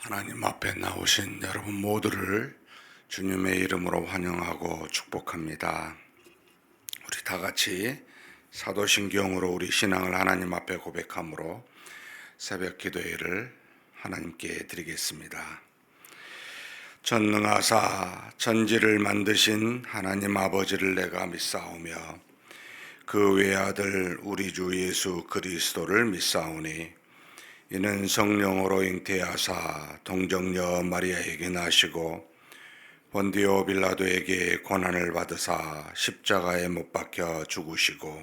하나님 앞에 나오신 여러분 모두를 주님의 이름으로 환영하고 축복합니다. 우리 다 같이 사도신경으로 우리 신앙을 하나님 앞에 고백함으로 새벽 기도회를 하나님께 드리겠습니다. 전능하사 천지를 만드신 하나님 아버지를 내가 믿사오며 그 외아들 우리 주 예수 그리스도를 믿사오니 이는 성령으로 잉태하사 동정녀 마리아에게 나시고 본디오 빌라도에게 고난을 받으사 십자가에 못 박혀 죽으시고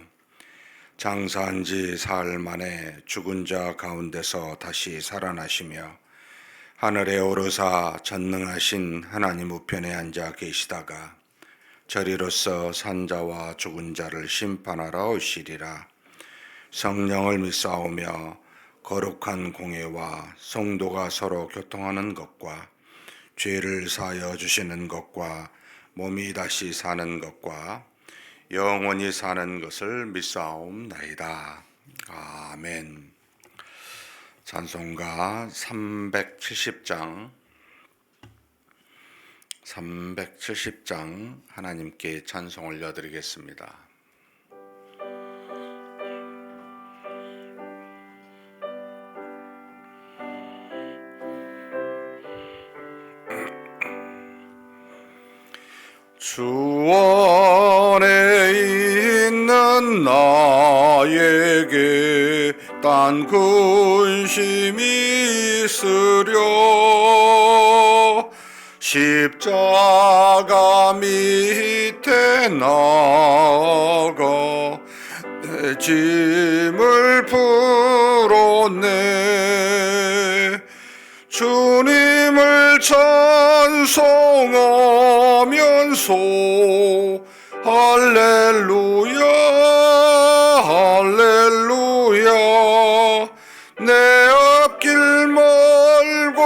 장사한 지 사흘 만에 죽은 자 가운데서 다시 살아나시며 하늘에 오르사 전능하신 하나님 우편에 앉아 계시다가 저리로서 산자와 죽은 자를 심판하러 오시리라. 성령을 믿사오며 거룩한 공예와 성도가 서로 교통하는 것과 죄를 사하여 주시는 것과 몸이 다시 사는 것과 영원히 사는 것을 믿사옵나이다. 아멘. 찬송가 370장 하나님께 찬송 올려드리겠습니다. 주 안에 있는 나에게 딴 근심이 있으려 십자가 밑에 나아가 내 짐을 풀었네. 주님을 찬송하면서 할렐루야 할렐루야 내 앞길 멀고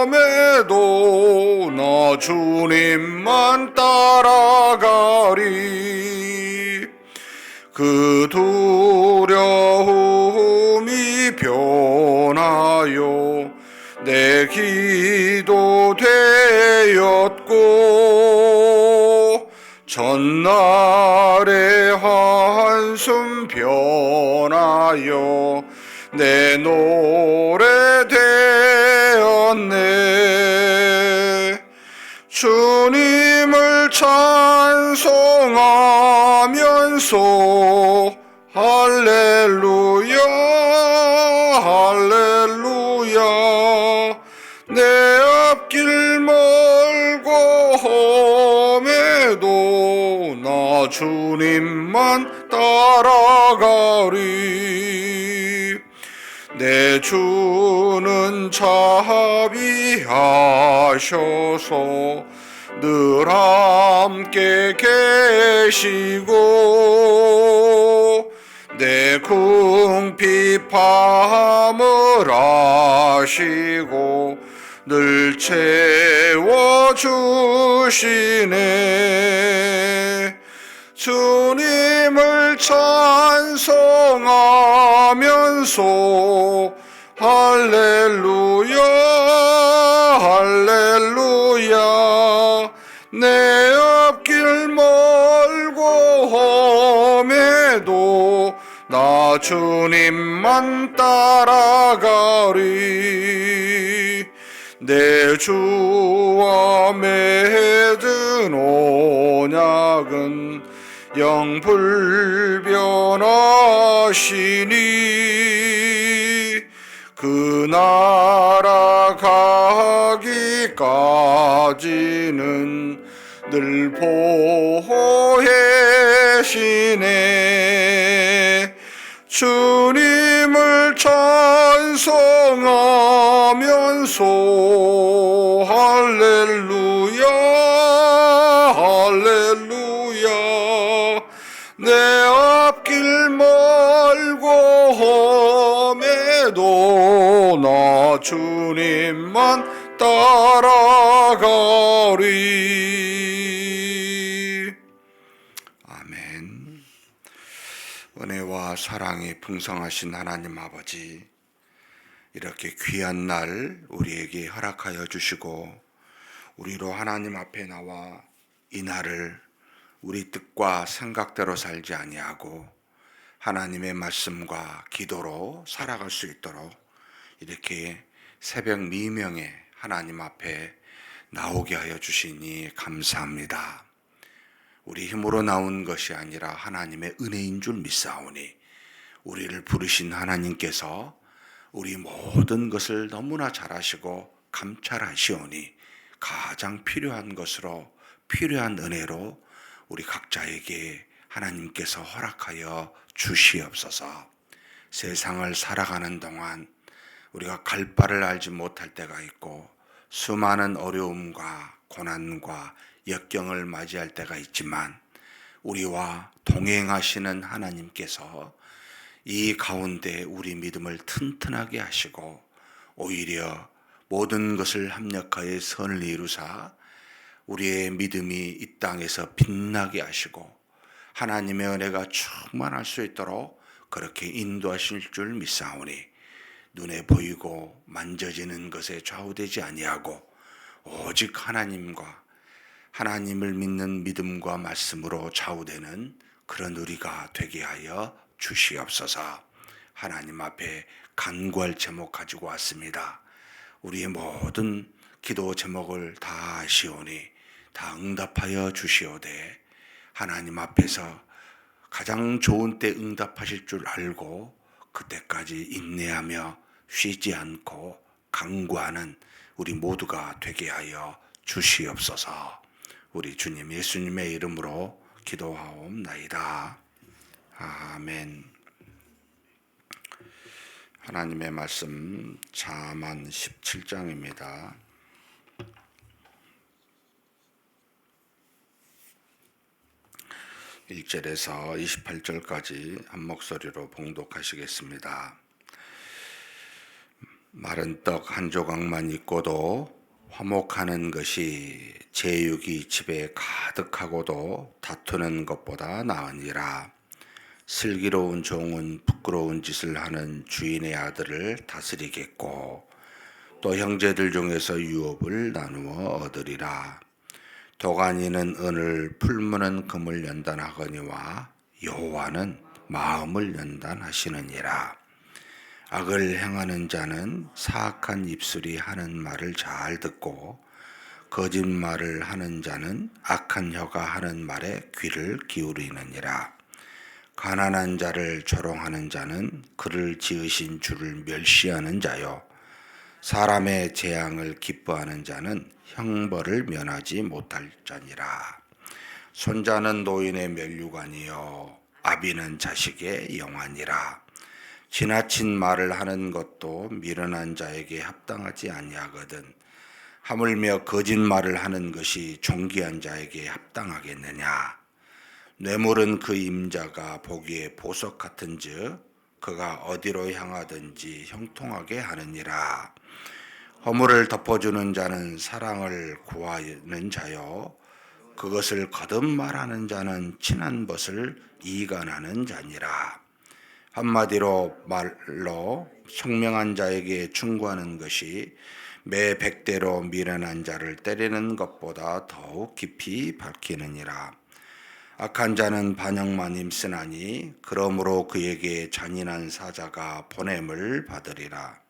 험해도 나 주님만 따라가리. 그 두려움이 변하여 내 기도 되었고 전날의 한숨 변하여 내 노래 되었네. 주님을 찬송하면서 할렐루야 할렐루야 내 앞길 멀고 험해도 나 주님만 따라가리. 내 주는 자비하셔서 늘 함께 계시고 내 궁핍함을 아시고 늘 채워주시네. 주님을 찬송하면서 할렐루야 할렐루야 내 앞길 멀고 험해도 나 주님만 따라가리. 내 주와 맺은 언약은 영 불변하시니 그 나라 가기까지는 늘 보호해시네. 주님을 찬송하면서 할렐루야 할렐루야 내 앞길 멀고 험해도 나 주님만 따라가리. 아멘. 은혜와 사랑이 풍성하신 하나님 아버지, 이렇게 귀한 날 우리에게 허락하여 주시고 우리로 하나님 앞에 나와 이 날을 우리 뜻과 생각대로 살지 아니하고 하나님의 말씀과 기도로 살아갈 수 있도록 이렇게 새벽 미명에 하나님 앞에 나오게 하여 주시니 감사합니다. 우리 힘으로 나온 것이 아니라 하나님의 은혜인 줄 믿사오니 우리를 부르신 하나님께서 우리 모든 것을 너무나 잘 아시고 감찰하시오니 가장 필요한 것으로 필요한 은혜로 우리 각자에게 하나님께서 허락하여 주시옵소서. 세상을 살아가는 동안 우리가 갈 바를 알지 못할 때가 있고 수많은 어려움과 고난과 역경을 맞이할 때가 있지만 우리와 동행하시는 하나님께서 이 가운데 우리 믿음을 튼튼하게 하시고 오히려 모든 것을 합력하여 선을 이루사 우리의 믿음이 이 땅에서 빛나게 하시고 하나님의 은혜가 충만할 수 있도록 그렇게 인도하실 줄 믿사오니 눈에 보이고 만져지는 것에 좌우되지 아니하고 오직 하나님과 하나님을 믿는 믿음과 말씀으로 좌우되는 그런 우리가 되게 하여 주시옵소서. 하나님 앞에 간구할 제목 가지고 왔습니다. 우리의 모든 기도 제목을 다 아시오니 다 응답하여 주시오되 하나님 앞에서 가장 좋은 때 응답하실 줄 알고 그때까지 인내하며 쉬지 않고 간구하는 우리 모두가 되게 하여 주시옵소서. 우리 주님 예수님의 이름으로 기도하옵나이다. 아멘. 하나님의 말씀 잠언 17장입니다. 1절에서 28절까지 한 목소리로 봉독하시겠습니다. 마른 떡 한 조각만 있고도 화목하는 것이 제육이 집에 가득하고도 다투는 것보다 나으니라. 슬기로운 종은 부끄러운 짓을 하는 주인의 아들을 다스리겠고 또 형제들 중에서 유업을 나누어 얻으리라. 도가니는 은을 풀무는 금을 연단하거니와 여호와는 마음을 연단하시느니라. 악을 행하는 자는 사악한 입술이 하는 말을 잘 듣고 거짓말을 하는 자는 악한 혀가 하는 말에 귀를 기울이느니라. 가난한 자를 조롱하는 자는 그를 지으신 주를 멸시하는 자요 사람의 재앙을 기뻐하는 자는 형벌을 면하지 못할 자니라. 손자는 노인의 면류관이요 아비는 자식의 영환이라. 지나친 말을 하는 것도 미련한 자에게 합당하지 아니하거든 하물며 거짓말을 하는 것이 존귀한 자에게 합당하겠느냐. 뇌물은 그 임자가 보기에 보석 같은즉 그가 어디로 향하든지 형통하게 하느니라. 허물을 덮어주는 자는 사랑을 구하는 자요 그것을 거듭 말하는 자는 친한 것을 이간하는 자니라. 한마디로 말로 총명한 자에게 충고하는 것이 매 100대로 미련한 자를 때리는 것보다 더욱 깊이 밝히느니라. 악한 자는 반역만 힘쓰나니 그러므로 그에게 잔인한 사자가 보냄을 받으리라.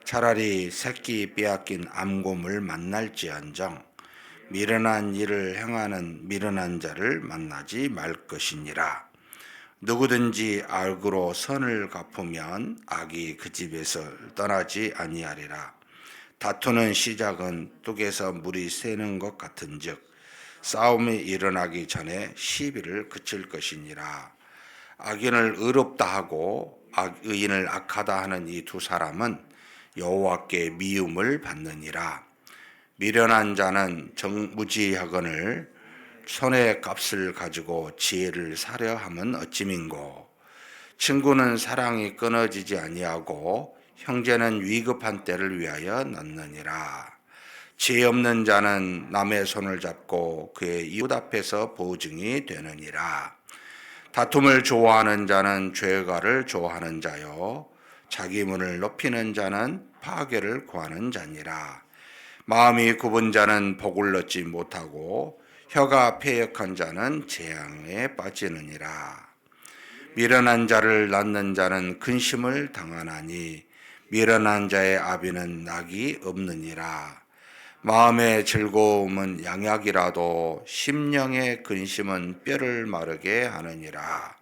차라리 새끼 빼앗긴 암곰을 만날지언정 미련한 일을 행하는 미련한 자를 만나지 말 것이니라. 누구든지 악으로 선을 갚으면 악이 그 집에서 떠나지 아니하리라. 다투는 시작은 뚝에서 물이 새는 것 같은즉 싸움이 일어나기 전에 시비를 그칠 것이니라. 악인을 의롭다 하고 의인을 악하다 하는 이 두 사람은 여호와께 미움을 받느니라. 미련한 자는 정무지하거늘 손의 값을 가지고 지혜를 사려 함은 어찌민고. 친구는 사랑이 끊어지지 아니하고 형제는 위급한 때를 위하여 낳느니라. 지혜 없는 자는 남의 손을 잡고 그의 이웃 앞에서 보증이 되느니라. 다툼을 좋아하는 자는 죄가를 좋아하는 자요 자기 문을 높이는 자는 파괴를 구하는 자니라. 마음이 굽은 자는 복을 얻지 못하고 혀가 패역한 자는 재앙에 빠지느니라. 미련한 자를 낳는 자는 근심을 당하나니 미련한 자의 아비는 낙이 없느니라. 마음의 즐거움은 양약이라도 심령의 근심은 뼈를 마르게 하느니라.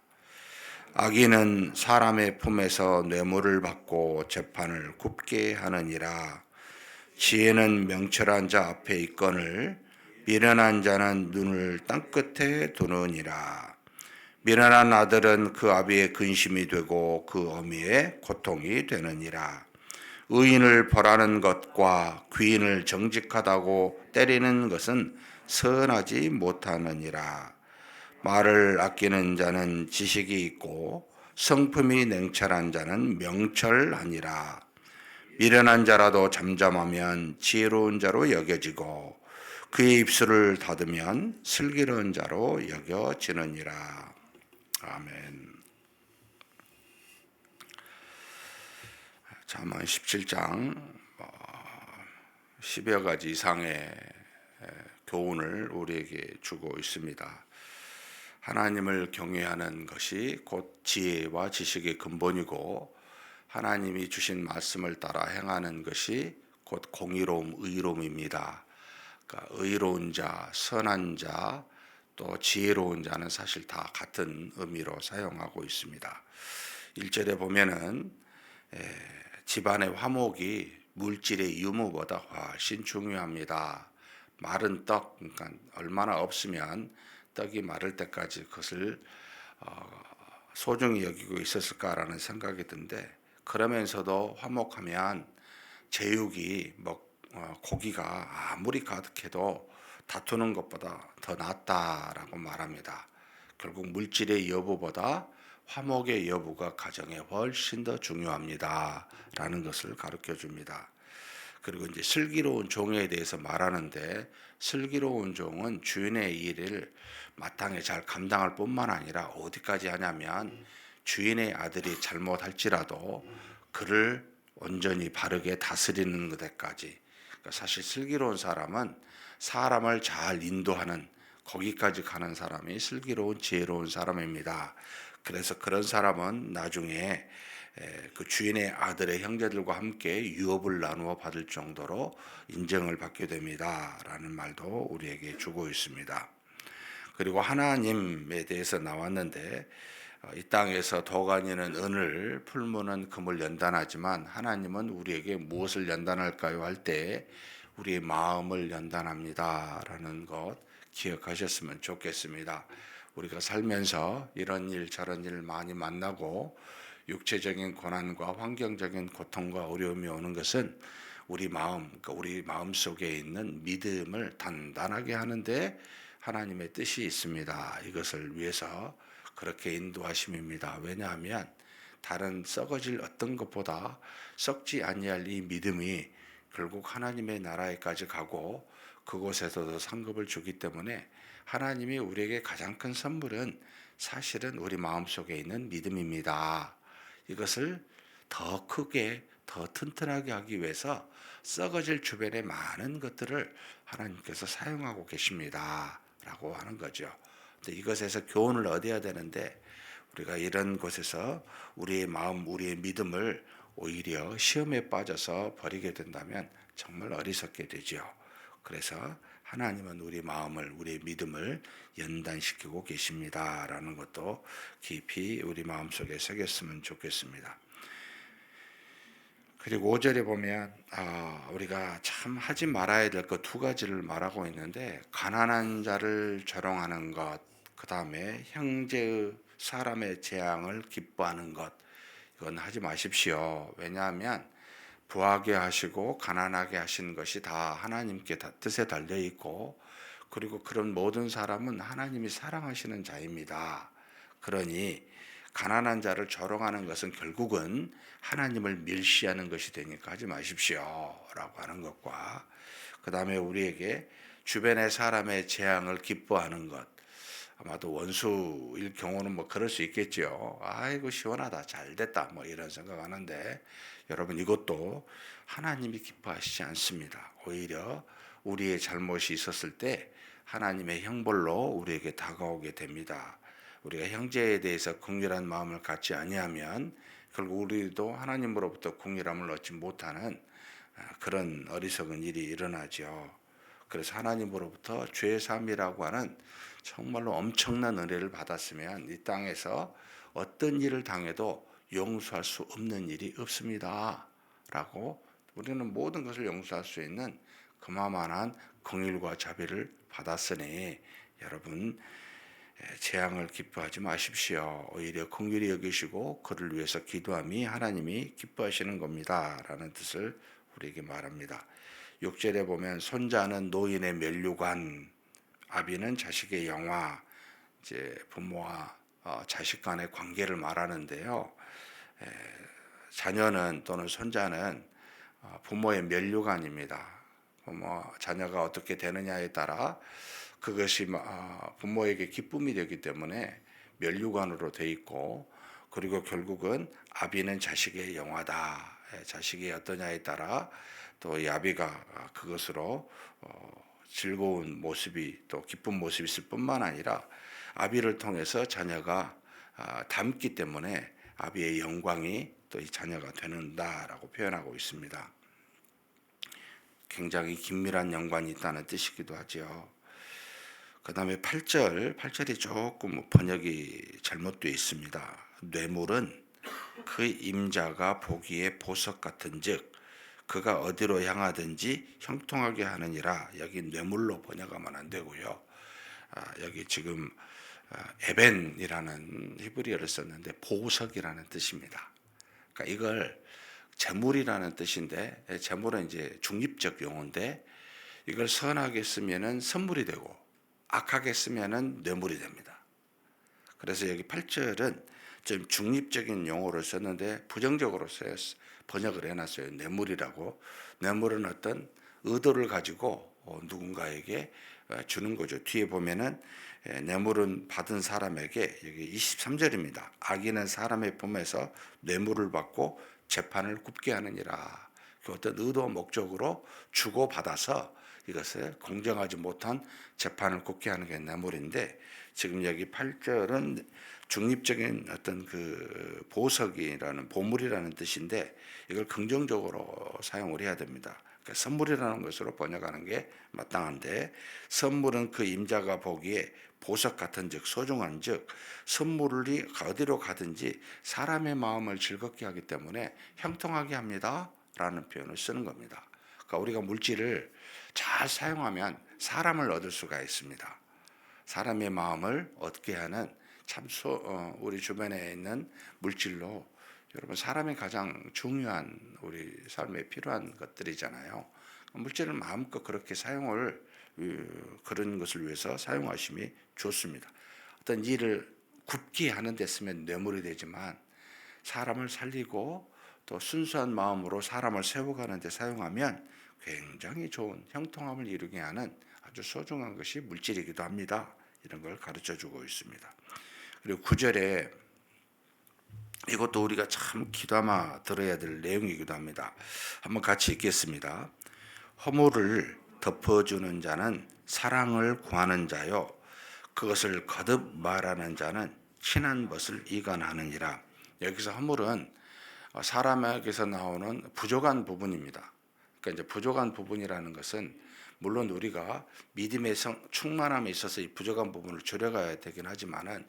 악인은 사람의 품에서 뇌물을 받고 재판을 굽게 하느니라. 지혜는 명철한 자 앞에 있거늘 미련한 자는 눈을 땅끝에 두느니라. 미련한 아들은 그 아비의 근심이 되고 그 어미의 고통이 되느니라. 의인을 벌하는 것과 귀인을 정직하다고 때리는 것은 선하지 못하느니라. 말을 아끼는 자는 지식이 있고 성품이 냉철한 자는 명철하니라. 미련한 자라도 잠잠하면 지혜로운 자로 여겨지고 그의 입술을 닫으면 슬기로운 자로 여겨지느니라. 아멘. 잠언 17장 10여 가지 이상의 교훈을 우리에게 주고 있습니다. 하나님을 경외하는 것이 곧 지혜와 지식의 근본이고 하나님이 주신 말씀을 따라 행하는 것이 곧 공의로움, 의로움입니다. 그러니까 의로운 자, 선한 자, 또 지혜로운 자는 사실 다 같은 의미로 사용하고 있습니다. 1절에 보면은 집안의 화목이 물질의 유무보다 훨씬 중요합니다. 마른 떡, 그러니까 얼마나 없으면 떡이 마를 때까지 그것을 소중히 여기고 있었을까라는 생각이 든데, 그러면서도 화목하면 제육이 고기가 아무리 가득해도 다투는 것보다 더 낫다라고 말합니다. 결국 물질의 여부보다 화목의 여부가 가정에 훨씬 더 중요합니다라는 것을 가르쳐 줍니다. 그리고 이제 슬기로운 종에 대해서 말하는데, 슬기로운 종은 주인의 일을 마땅히 잘 감당할 뿐만 아니라 어디까지 하냐면 주인의 아들이 잘못할지라도 그를 온전히 바르게 다스리는 데까지. 그러니까 사실 슬기로운 사람은 사람을 잘 인도하는 거기까지 가는 사람이 슬기로운 지혜로운 사람입니다. 그래서 그런 사람은 나중에 그 주인의 아들의 형제들과 함께 유업을 나누어 받을 정도로 인정을 받게 됩니다라는 말도 우리에게 주고 있습니다. 그리고 하나님에 대해서 나왔는데, 이 땅에서 도가니는 은을, 풀무는 금을 연단하지만 하나님은 우리에게 무엇을 연단할까요? 할 때 우리의 마음을 연단합니다라는 것 기억하셨으면 좋겠습니다. 우리가 살면서 이런 일 저런 일 많이 만나고 육체적인 고난과 환경적인 고통과 어려움이 오는 것은 우리 마음 속에 있는 믿음을 단단하게 하는데 하나님의 뜻이 있습니다. 이것을 위해서 그렇게 인도하심입니다. 왜냐하면 다른 썩어질 어떤 것보다 썩지 아니할 이 믿음이 결국 하나님의 나라에까지 가고 그곳에서도 상급을 주기 때문에 하나님이 우리에게 가장 큰 선물은 사실은 우리 마음속에 있는 믿음입니다. 이것을 더 크게 더 튼튼하게 하기 위해서 썩어질 주변의 많은 것들을 하나님께서 사용하고 계십니다 라고 하는 거죠. 근데 이것에서 교훈을 얻어야 되는데, 우리가 이런 곳에서 우리의 마음, 우리의 믿음을 오히려 시험에 빠져서 버리게 된다면 정말 어리석게 되죠. 그래서 하나님은 우리 마음을, 우리의 믿음을 연단시키고 계십니다라는 것도 깊이 우리 마음속에 새겼으면 좋겠습니다. 그리고 5절에 보면 우리가 참 하지 말아야 될 것 두 가지를 말하고 있는데, 가난한 자를 조롱하는 것, 그 다음에 형제의 사람의 재앙을 기뻐하는 것, 이건 하지 마십시오. 왜냐하면 부하게 하시고 가난하게 하신 것이 다 하나님께 다 뜻에 달려 있고, 그리고 그런 모든 사람은 하나님이 사랑하시는 자입니다. 그러니 가난한 자를 조롱하는 것은 결국은 하나님을 멸시하는 것이 되니까 하지 마십시오 라고 하는 것과, 그 다음에 우리에게 주변의 사람의 재앙을 기뻐하는 것, 아마도 원수일 경우는 뭐 그럴 수 있겠죠. 아이고 시원하다, 잘 됐다, 뭐 이런 생각하는데, 여러분 이것도 하나님이 기뻐하시지 않습니다. 오히려 우리의 잘못이 있었을 때 하나님의 형벌로 우리에게 다가오게 됩니다. 우리가 형제에 대해서 긍휼한 마음을 갖지 아니하면 결국 우리도 하나님으로부터 긍휼함을 얻지 못하는 그런 어리석은 일이 일어나죠. 그래서 하나님으로부터 죄사함이라고 하는 정말로 엄청난 은혜를 받았으면 이 땅에서 어떤 일을 당해도 용서할 수 없는 일이 없습니다 라고, 우리는 모든 것을 용서할 수 있는 그만한 긍휼과 자비를 받았으니 여러분 재앙을 기뻐하지 마십시오. 오히려 긍휼히 여기시고 그를 위해서 기도함이 하나님이 기뻐하시는 겁니다 라는 뜻을 우리에게 말합니다. 6절에 보면 손자는 노인의 면류관, 아비는 자식의 영화, 이제 부모와 자식 간의 관계를 말하는데요. 자녀는 또는 손자는 부모의 면류관입니다. 자녀가 어떻게 되느냐에 따라 그것이 부모에게 기쁨이 되기 때문에 면류관으로 돼 있고, 그리고 결국은 아비는 자식의 영화다. 자식이 어떠냐에 따라 또 이 아비가 그것으로 즐거운 모습이, 또 기쁜 모습이 있을 뿐만 아니라 아비를 통해서 자녀가 닮기 때문에 아비의 영광이 또 이 자녀가 되는다라고 표현하고 있습니다. 굉장히 긴밀한 연관이 있다는 뜻이기도 하죠. 그 다음에 8절이 조금 번역이 잘못되어 있습니다. 뇌물은 그 임자가 보기에 보석 같은즉 그가 어디로 향하든지 형통하게 하느니라. 여기 뇌물로 번역하면 안 되고요. 여기 지금 에벤이라는 히브리어를 썼는데 보석이라는 뜻입니다. 그러니까 이걸 재물이라는 뜻인데, 재물은 이제 중립적 용어인데 이걸 선하게 쓰면은 선물이 되고 악하게 쓰면은 뇌물이 됩니다. 그래서 여기 8절은 좀 중립적인 용어를 썼는데 부정적으로 번역을 해놨어요. 뇌물이라고. 뇌물은 어떤 의도를 가지고 누군가에게 주는 거죠. 뒤에 보면은 뇌물은 받은 사람에게, 여기 23절입니다. 악인은 사람의 품에서 뇌물을 받고 재판을 굽게 하느니라. 그 어떤 의도 목적으로 주고받아서 이것을 공정하지 못한 재판을 굽게 하는 게 뇌물인데, 지금 여기 8절은 중립적인 어떤 그 보석이라는, 보물이라는 뜻인데 이걸 긍정적으로 사용을 해야 됩니다. 그러니까 선물이라는 것으로 번역하는 게 마땅한데, 선물은 그 임자가 보기에 보석 같은 즉 소중한 즉 선물이 어디로 가든지 사람의 마음을 즐겁게 하기 때문에 형통하게 합니다 라는 표현을 쓰는 겁니다. 그러니까 우리가 물질을 잘 사용하면 사람을 얻을 수가 있습니다. 사람의 마음을 얻게 하는 우리 주변에 있는 물질로, 여러분 사람이 가장 중요한 우리 삶에 필요한 것들이잖아요. 물질을 마음껏 그렇게 사용을, 그런 것을 위해서 사용하심이 좋습니다. 어떤 일을 굽게 하는 데 쓰면 뇌물이 되지만 사람을 살리고 또 순수한 마음으로 사람을 세워가는 데 사용하면 굉장히 좋은 형통함을 이루게 하는 아주 소중한 것이 물질이기도 합니다. 이런 걸 가르쳐 주고 있습니다. 그리고 9절에 이것도 우리가 참 귀담아 들어야 될 내용이기도 합니다. 한번 같이 읽겠습니다. 허물을 덮어주는 자는 사랑을 구하는 자요 그것을 거듭 말하는 자는 친한 것을 이간하느니라. 여기서 허물은 사람에게서 나오는 부족한 부분입니다. 그러니까 이제 부족한 부분이라는 것은 물론 우리가 믿음의 충만함에 있어서 이 부족한 부분을 줄여가야 되긴 하지만은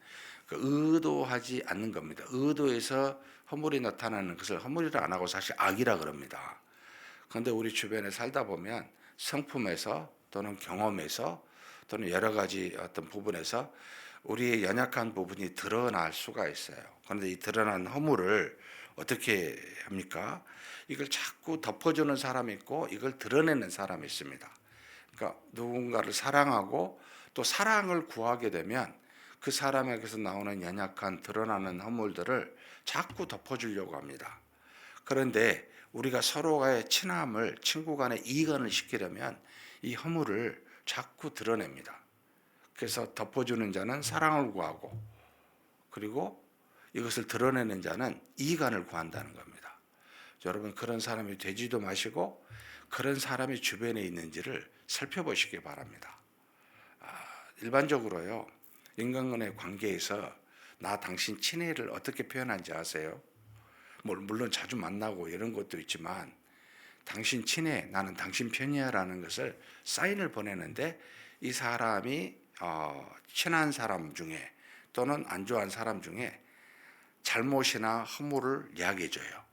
의도하지 않는 겁니다. 의도해서 허물이 나타나는 것을 허물이라 안 하고 사실 악이라 그럽니다. 그런데 우리 주변에 살다 보면 성품에서 또는 경험에서 또는 여러 가지 어떤 부분에서 우리의 연약한 부분이 드러날 수가 있어요. 그런데 이 드러난 허물을 어떻게 합니까? 이걸 자꾸 덮어주는 사람이 있고 이걸 드러내는 사람이 있습니다. 그러니까 누군가를 사랑하고 또 사랑을 구하게 되면 그 사람에게서 나오는 연약한 드러나는 허물들을 자꾸 덮어주려고 합니다. 그런데 우리가 서로의 친함을, 친구 간의 이간을 시키려면 이 허물을 자꾸 드러냅니다. 그래서 덮어주는 자는 사랑을 구하고, 그리고 이것을 드러내는 자는 이간을 구한다는 겁니다. 여러분, 그런 사람이 되지도 마시고 그런 사람이 주변에 있는지를 살펴보시기 바랍니다. 일반적으로요, 인간간의 관계에서 나 당신 친애를 어떻게 표현하는지 아세요? 물론 자주 만나고 이런 것도 있지만, 당신 친해, 나는 당신 편이야 라는 것을 사인을 보내는데, 이 사람이 친한 사람 중에 또는 안 좋아하는 사람 중에 잘못이나 허물을 이야기해줘요.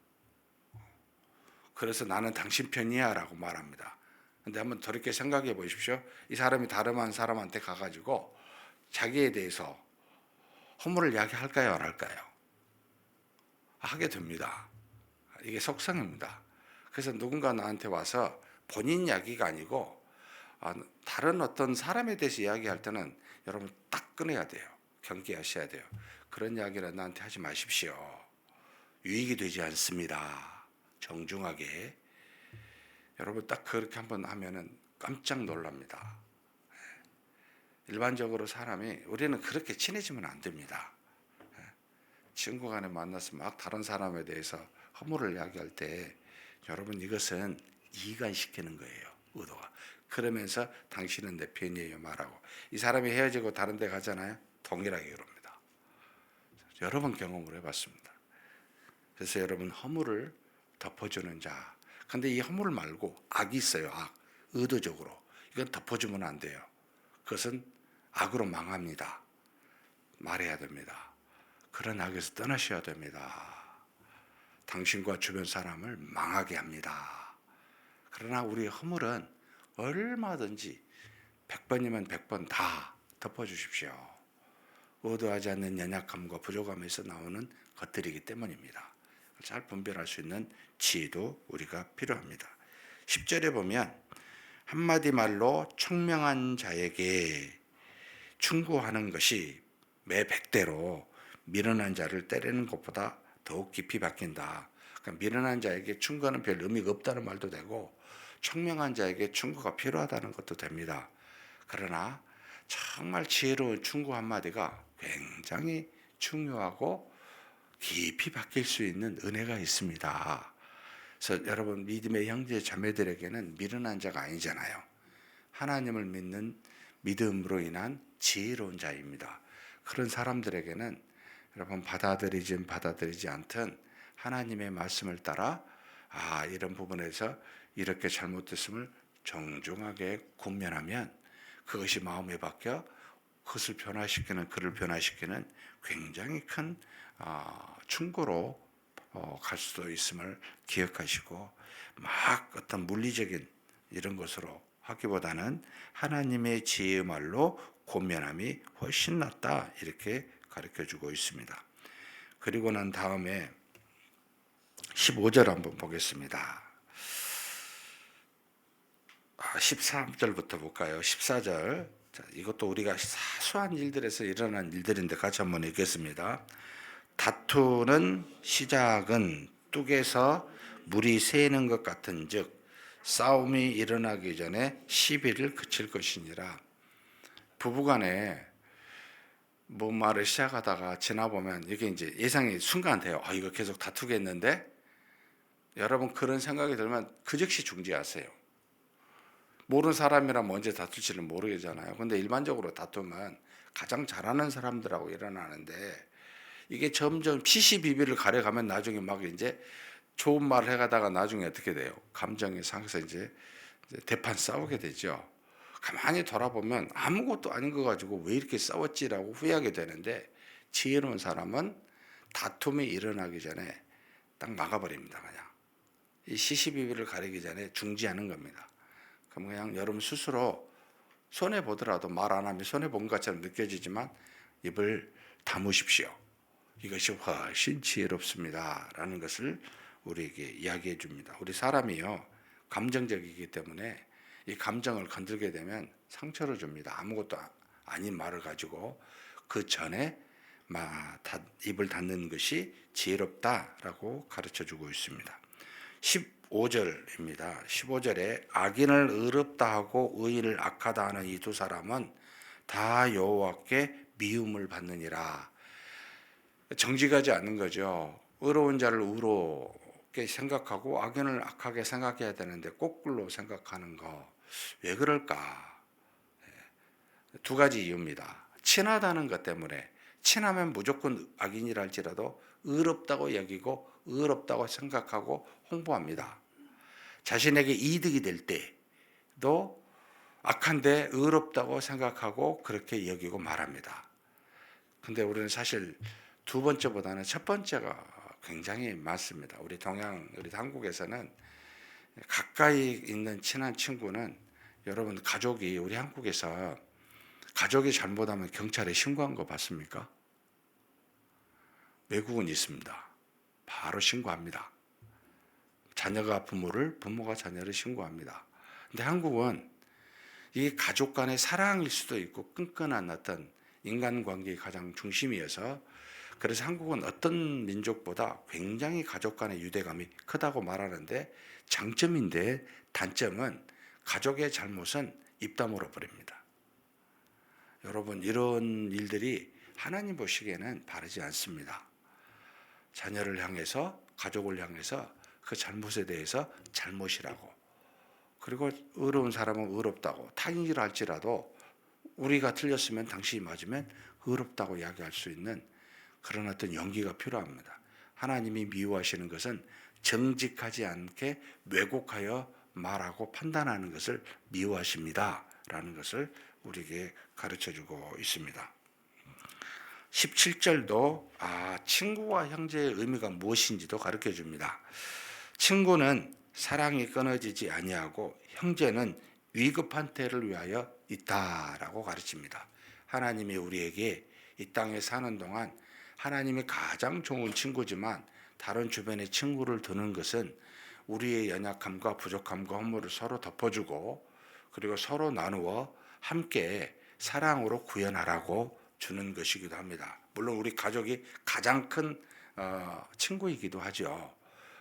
그래서 나는 당신 편이야 라고 말합니다. 근데 한번 돌이켜 생각해 보십시오. 이 사람이 다른 한 사람한테 가가지고 자기에 대해서 허물을 이야기할까요, 안 할까요? 하게 됩니다. 이게 속성입니다. 그래서 누군가 나한테 와서 본인 이야기가 아니고 다른 어떤 사람에 대해서 이야기할 때는 여러분 딱 끊어야 돼요. 경계하셔야 돼요. 그런 이야기를 나한테 하지 마십시오. 유익이 되지 않습니다. 정중하게. 여러분 딱 그렇게 한번 하면은 깜짝 놀랍니다. 일반적으로 사람이, 우리는 그렇게 친해지면 안 됩니다. 친구 간에 만나서 막 다른 사람에 대해서 허물을 이야기할 때, 여러분 이것은 이간시키는 거예요. 의도가. 그러면서 당신은 내 편이에요 말하고, 이 사람이 헤어지고 다른 데 가잖아요. 동일하게 그럽니다. 여러 번 경험을 해봤습니다. 그래서 여러분, 허물을 덮어주는 자. 근데 이 허물 말고 악이 있어요. 악. 의도적으로. 이건 덮어주면 안 돼요. 그것은 악으로 망합니다. 말해야 됩니다. 그런 악에서 떠나셔야 됩니다. 당신과 주변 사람을 망하게 합니다. 그러나 우리의 허물은 얼마든지 100번이면 100번 다 덮어주십시오. 의도하지 않는 연약함과 부족함에서 나오는 것들이기 때문입니다. 잘 분별할 수 있는 지혜도 우리가 필요합니다. 10절에 보면 한마디 말로 청명한 자에게 충고하는 것이 매 100대로 미련한 자를 때리는 것보다 더욱 깊이 박힌다. 그러니까 미련한 자에게 충고는 별 의미가 없다는 말도 되고, 청명한 자에게 충고가 필요하다는 것도 됩니다. 그러나 정말 지혜로운 충고 한마디가 굉장히 중요하고 깊이 박힐 수 있는 은혜가 있습니다. 그래서 여러분, 믿음의 형제 자매들에게는 미련한 자가 아니잖아요. 하나님을 믿는 믿음으로 인한 지혜로운 자입니다. 그런 사람들에게는 여러분, 받아들이지 않든 하나님의 말씀을 따라 이런 부분에서 이렇게 잘못됐음을 정중하게 권면하면 그것이 마음에 박혀 그것을 변화시키는, 그를 변화시키는 굉장히 큰 충고로 갈 수도 있음을 기억하시고, 막 어떤 물리적인 이런 것으로 하기보다는 하나님의 지혜의 말로 권면함이 훨씬 낫다, 이렇게 가르쳐주고 있습니다. 그리고 난 다음에 15절 한번 보겠습니다. 13절부터 볼까요? 14절. 자, 이것도 우리가 사소한 일들에서 일어난 일들인데 같이 한번 읽겠습니다. 다투는 시작은 뚝에서 물이 새는 것 같은즉 싸움이 일어나기 전에 시비를 그칠 것이니라. 부부간에 뭐 말을 시작하다가 지나보면 이게 이제 예상이 순간 돼요. 이거 계속 다투겠는데? 여러분, 그런 생각이 들면 그 즉시 중지하세요. 모르는 사람이랑 언제 다툴지는 모르겠잖아요. 근데 일반적으로 다투면 가장 잘하는 사람들하고 일어나는데, 이게 점점 시시비비를 가려가면 나중에 막 이제 좋은 말을 해가다가 나중에 어떻게 돼요? 감정이 상해서 이제 대판 싸우게 되죠. 가만히 돌아보면 아무것도 아닌 거 가지고 왜 이렇게 싸웠지라고 후회하게 되는데, 지혜로운 사람은 다툼이 일어나기 전에 딱 막아버립니다. 그냥 이 시시비비를 가리기 전에 중지하는 겁니다. 그럼 그냥 여러분 스스로 손해 보더라도 말 안 하면 손해 본 것처럼 느껴지지만 입을 다무십시오. 이것이 훨씬 지혜롭습니다 라는 것을 우리에게 이야기해 줍니다. 우리 사람이요, 감정적이기 때문에 이 감정을 건들게 되면 상처를 줍니다. 아무것도 아닌 말을 가지고 그 전에 입을 닫는 것이 지혜롭다라고 가르쳐 주고 있습니다. 15절입니다. 15절에 악인을 의롭다 하고 의인을 악하다 하는 이 두 사람은 다 여호와께 미움을 받느니라. 정직하지 않는 거죠. 의로운 자를 의롭게 생각하고 악인을 악하게 생각해야 되는데 거꾸로 생각하는 거. 왜 그럴까? 두 가지 이유입니다. 친하다는 것 때문에, 친하면 무조건 악인이라 할지라도 의롭다고 여기고 의롭다고 생각하고 홍보합니다. 자신에게 이득이 될 때도 악한데 의롭다고 생각하고 그렇게 여기고 말합니다. 근데 우리는 사실 두 번째보다는 첫 번째가 굉장히 많습니다. 우리 한국에서는 가까이 있는 친한 친구는, 여러분 가족이, 우리 한국에서 가족이 잘못하면 경찰에 신고한 거 봤습니까? 외국은 있습니다. 바로 신고합니다. 자녀가 부모가 자녀를 신고합니다. 근데 한국은 이게 가족 간의 사랑일 수도 있고 끈끈한 어떤 인간관계의 가장 중심이어서, 그래서 한국은 어떤 민족보다 굉장히 가족 간의 유대감이 크다고 말하는데, 장점인데 단점은 가족의 잘못은 입 다물어 버립니다. 여러분, 이런 일들이 하나님 보시기에는 바르지 않습니다. 자녀를 향해서, 가족을 향해서 그 잘못에 대해서 잘못이라고, 그리고 의로운 사람은 의롭다고, 타인이라 할지라도 우리가 틀렸으면 당신이 맞으면 의롭다고 이야기할 수 있는 그런 어떤 용기가 필요합니다. 하나님이 미워하시는 것은 정직하지 않게 왜곡하여 말하고 판단하는 것을 미워하십니다 라는 것을 우리에게 가르쳐주고 있습니다. 17절도 친구와 형제의 의미가 무엇인지도 가르쳐줍니다. 친구는 사랑이 끊어지지 아니하고 형제는 위급한 때를 위하여 있다라고 가르칩니다. 하나님이 우리에게 이 땅에 사는 동안 하나님이 가장 좋은 친구지만, 다른 주변에 친구를 두는 것은 우리의 연약함과 부족함과 허물을 서로 덮어주고, 그리고 서로 나누어 함께 사랑으로 구현하라고 주는 것이기도 합니다. 물론 우리 가족이 가장 큰 친구이기도 하죠.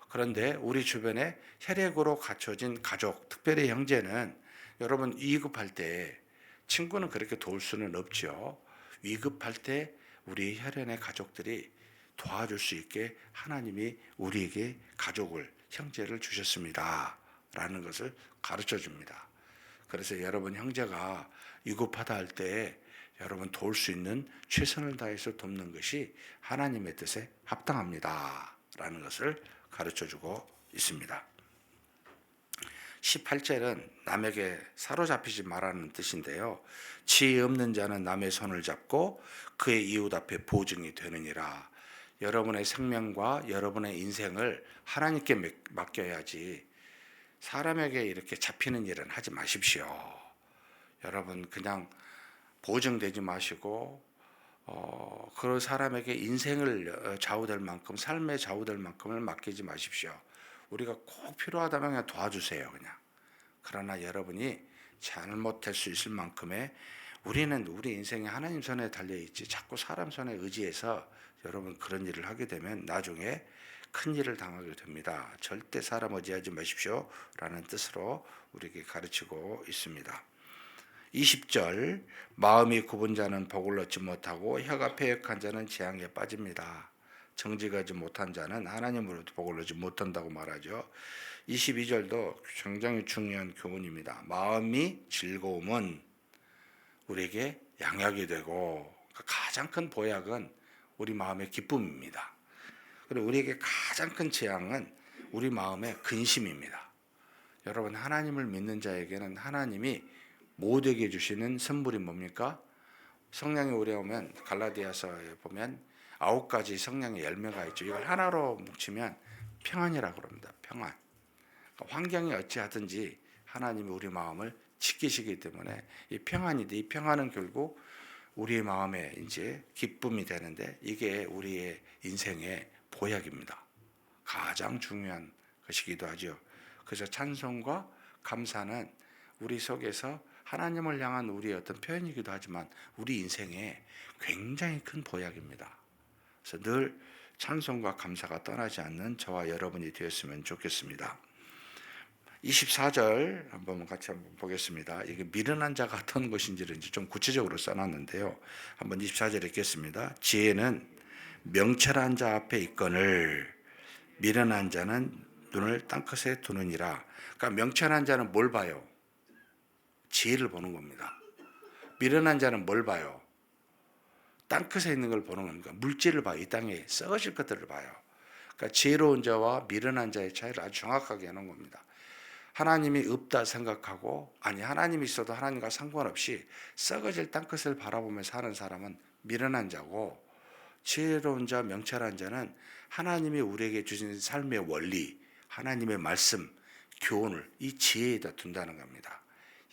그런데 우리 주변에 혈액으로 갖춰진 가족, 특별히 형제는, 여러분 위급할 때, 친구는 그렇게 도울 수는 없죠. 위급할 때 우리 혈연의 가족들이 도와줄 수 있게 하나님이 우리에게 가족을, 형제를 주셨습니다 라는 것을 가르쳐 줍니다. 그래서 여러분 형제가 위급하다 할 때 여러분 도울 수 있는 최선을 다해서 돕는 것이 하나님의 뜻에 합당합니다 라는 것을 가르쳐 주고 있습니다. 18절은 남에게 사로잡히지 말라는 뜻인데요. 지혜 없는 자는 남의 손을 잡고 그의 이웃 앞에 보증이 되느니라. 여러분의 생명과 여러분의 인생을 하나님께 맡겨야지 사람에게 이렇게 잡히는 일은 하지 마십시오. 여러분 그냥 보증되지 마시고 그 사람에게 인생을 좌우될 만큼, 삶의 좌우될 만큼을 맡기지 마십시오. 우리가 꼭 필요하다면 그냥 도와주세요. 그냥. 그러나 여러분이 잘못될 수 있을 만큼의, 우리는 우리 인생이 하나님 손에 달려있지 자꾸 사람 손에 의지해서 여러분 그런 일을 하게 되면 나중에 큰 일을 당하게 됩니다. 절대 사람 의지하지 마십시오 라는 뜻으로 우리에게 가르치고 있습니다. 20절, 마음이 굽은 자는 복을 얻지 못하고 혀가 패역한 자는 재앙에 빠집니다. 정직하지 못한 자는 하나님으로부터 복을 얻지 못한다고 말하죠. 22절도 굉장히 중요한 교훈입니다. 마음이 즐거움은 우리에게 양약이 되고, 가장 큰 보약은 우리 마음의 기쁨입니다. 그리고 우리에게 가장 큰 재앙은 우리 마음의 근심입니다. 여러분 하나님을 믿는 자에게는 하나님이 못되게 주시는 선물이 뭡니까? 성령이 우리에 오면 갈라디아서에 보면 9가지 성령의 열매가 있죠. 이걸 하나로 뭉치면 평안이라고 합니다. 평안. 그러니까 환경이 어찌하든지 하나님이 우리 마음을 지키시기 때문에 이 평안인데, 이 평안은 결국 우리의 마음에 이제 기쁨이 되는데, 이게 우리의 인생의 보약입니다. 가장 중요한 것이기도 하죠. 그래서 찬송과 감사는 우리 속에서 하나님을 향한 우리의 어떤 표현이기도 하지만 우리 인생에 굉장히 큰 보약입니다. 그래서 늘 찬송과 감사가 떠나지 않는 저와 여러분이 되었으면 좋겠습니다. 24절 같이 한번 보겠습니다. 이게 미련한 자가 어떤 것인지를 좀 구체적으로 써놨는데요. 한번 24절 읽겠습니다. 지혜는 명철한 자 앞에 있거늘 미련한 자는 눈을 땅끝에 두느니라. 그러니까 명철한 자는 뭘 봐요? 지혜를 보는 겁니다. 미련한 자는 뭘 봐요? 땅끝에 있는 걸 보는 겁니다. 물질을 봐요. 이 땅에 썩어질 것들을 봐요. 그러니까 지혜로운 자와 미련한 자의 차이를 아주 정확하게 해놓은 겁니다. 하나님이 없다 생각하고, 아니 하나님이 있어도 하나님과 상관없이 썩어질 땅끝을 바라보며 사는 사람은 미련한 자고, 지혜로운 자, 명철한 자는 하나님이 우리에게 주신 삶의 원리, 하나님의 말씀, 교훈을 이 지혜에다 둔다는 겁니다.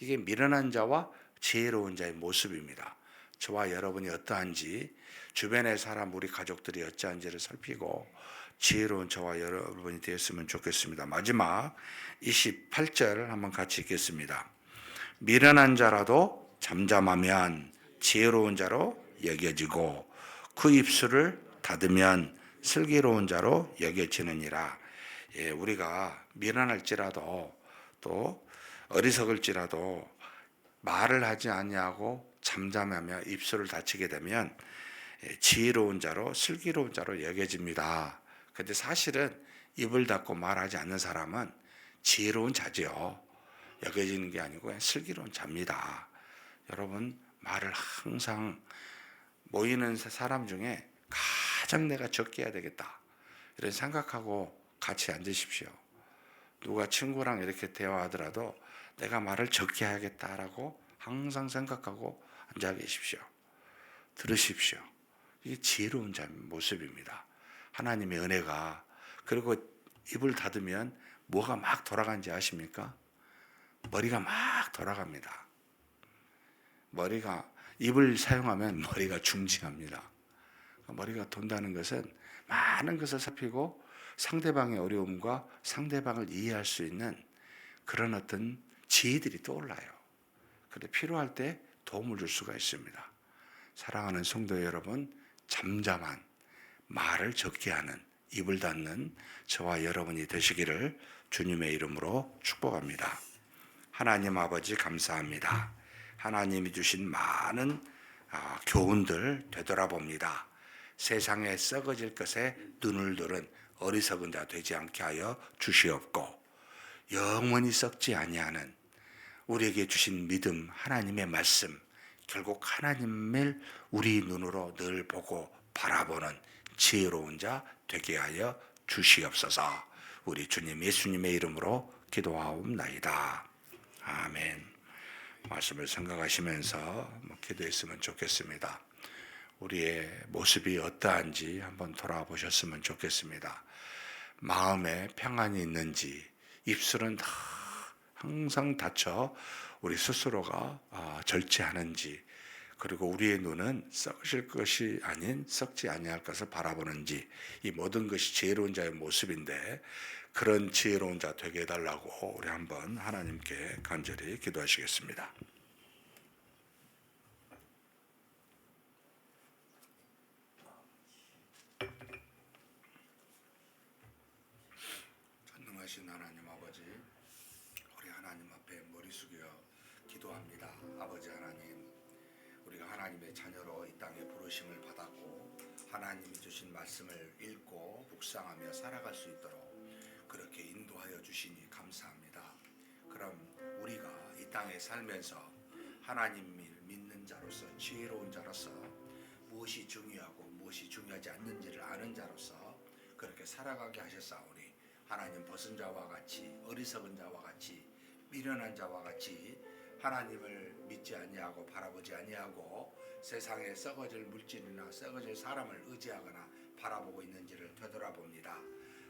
이게 미련한 자와 지혜로운 자의 모습입니다. 저와 여러분이 어떠한지, 주변의 사람, 우리 가족들이 어떠한지를 살피고 지혜로운 저와 여러분이 되었으면 좋겠습니다. 마지막 28절 한번 같이 읽겠습니다. 미련한 자라도 잠잠하면 지혜로운 자로 여겨지고 그 입술을 닫으면 슬기로운 자로 여겨지느니라. 예, 우리가 미련할지라도 또 어리석을지라도 말을 하지 아니하고 잠잠하며 입술을 닫히게 되면 지혜로운 자로 슬기로운 자로 여겨집니다. 그런데 사실은 입을 닫고 말하지 않는 사람은 지혜로운 자지요. 여겨지는 게 아니고 그냥 슬기로운 자입니다. 여러분, 말을 항상 모이는 사람 중에 가장 내가 적게 해야 되겠다 이런 생각하고 같이 앉으십시오. 누가 친구랑 이렇게 대화하더라도 내가 말을 적게 해야겠다라고 항상 생각하고 앉아 계십시오. 들으십시오. 이게 지혜로운 자의 모습입니다. 하나님의 은혜가, 그리고 입을 닫으면 뭐가 막 돌아가는지 아십니까? 머리가 막 돌아갑니다. 입을 사용하면 머리가 중지합니다. 머리가 돈다는 것은 많은 것을 살피고 상대방의 어려움과 상대방을 이해할 수 있는 그런 어떤 지혜들이 떠올라요. 그런데 필요할 때 도움을 줄 수가 있습니다. 사랑하는 성도 여러분, 잠잠한, 말을 적게 하는, 입을 닫는 저와 여러분이 되시기를 주님의 이름으로 축복합니다. 하나님 아버지 감사합니다. 하나님이 주신 많은 교훈들 되돌아봅니다. 세상에 썩어질 것에 눈을 들은 어리석은 자 되지 않게 하여 주시옵고, 영원히 썩지 아니하는 우리에게 주신 믿음, 하나님의 말씀, 결국 하나님을 우리 눈으로 늘 보고 바라보는 지혜로운 자 되게 하여 주시옵소서. 우리 주님 예수님의 이름으로 기도하옵나이다. 아멘. 말씀을 생각하시면서 기도했으면 좋겠습니다. 우리의 모습이 어떠한지 한번 돌아보셨으면 좋겠습니다. 마음에 평안이 있는지, 입술은 항상 닫혀 우리 스스로가 절제하는지, 그리고 우리의 눈은 썩으실 것이 아닌 썩지 아니할 것을 바라보는지, 이 모든 것이 지혜로운 자의 모습인데 그런 지혜로운 자 되게 해달라고 우리 한번 하나님께 간절히 기도하시겠습니다. 전능하신 하나님 아버지, 우리 하나님 앞에 머리 숙여 기도합니다. 아버지 하나님, 우리가 하나님의 자녀로 이 땅에 부르심을 받았고 하나님이 주신 말씀을 읽고 묵상하며 살아갈 수 있도록 그렇게 인도하여 주시니 감사합니다. 그럼 우리가 이 땅에 살면서 하나님을 믿는 자로서, 지혜로운 자로서, 무엇이 중요하고 무엇이 중요하지 않는지를 아는 자로서 그렇게 살아가게 하셨사오니, 하나님 벗은 자와 같이, 어리석은 자와 같이, 미련한 자와 같이 하나님을 믿지 아니하고 바라보지 아니하고 세상에 썩어질 물질이나 썩어질 사람을 의지하거나 바라보고 있는지를 되돌아봅니다.